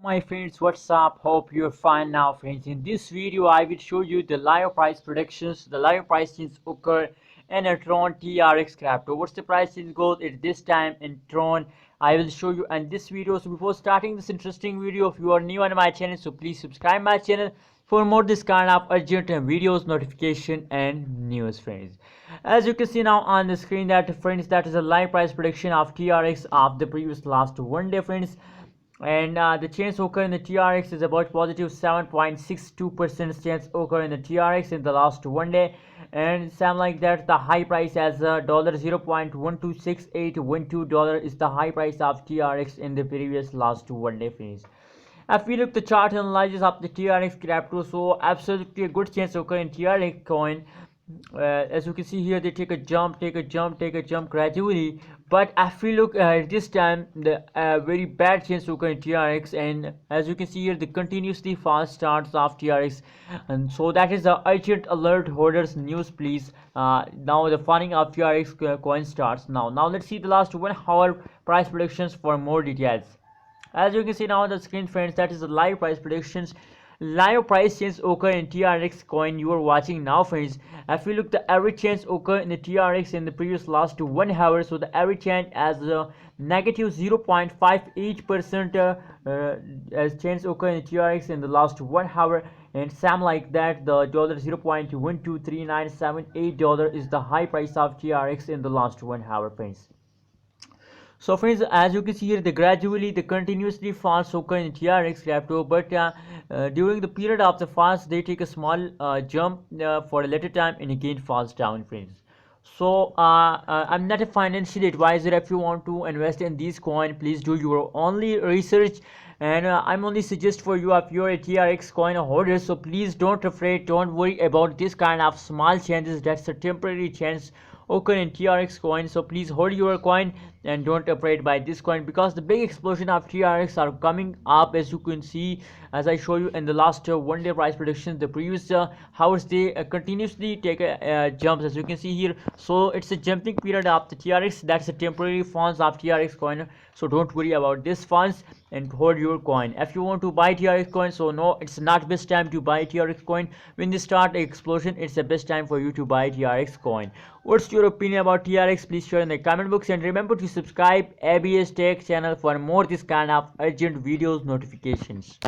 My friends, what's up? Hope you're fine now, friends. In this video I will show you the live price predictions, the live price change occur in a Tron TRX crypto. What's the price change goes at this time in Tron? I will show you in this video. So before starting this interesting video, if you are new on my channel, so please subscribe my channel for more this kind of urgent videos, notification and news, friends. As you can see now on the screen that, friends, that is a live price prediction of TRX of the previous last one day, friends. And the change occur in the TRX is about positive 7.62% change occur in the TRX in the last one day, and same like that the high price as dollar 0.126812 dollar is the high price of TRX in the previous last one day, friends. If we look the chart analysis of the TRX crypto, so absolutely a good chance occur in TRX coin. As you can see here, they take a jump, gradually. But if we look this time, the very bad chance occur in TRX, and as you can see here, the continuously fast starts of TRX, and so that is the urgent alert holders news, please. Now the funding of TRX coin starts now. Now let's see the last 1 hour price predictions for more details. As you can see now on the screen, friends, that is the live price predictions. Live price change occur in TRX coin you are watching now, friends. If we look, the average change occur in the TRX in the previous last 1 hour, so the average change as negative 0.58% as change occur in the TRX in the last 1 hour, and same like that the dollar 0.123978 dollar is the high price of TRX in the last 1 hour, friends. So friends, as you can see here, the continuously falls occur in TRX crypto, but during the period of the fast they take a small jump for a later time and again falls down, friends. So I'm not a financial advisor. If you want to invest in these coin, please do your only research, and I'm only suggest for you if you're a TRX coin holder, so please don't afraid, don't worry about this kind of small changes. That's a temporary change occur in TRX coin, so please hold your coin and don't afraid by this coin, because the big explosion of TRX are coming up. As you can see, as I show you in the last 1 day price predictions, the previous hours they continuously take jumps, as you can see here. So it's a jumping period of the TRX. That's a temporary funds of TRX coin, so don't worry about this funds and hold your coin. If you want to buy TRX coin, so no, it's not best time to buy TRX coin. When they start explosion, it's the best time for you to buy TRX coin. What's your opinion about TRX? Please share in the comment box, and remember to subscribe ABS Tech channel for more this kind of urgent videos notifications.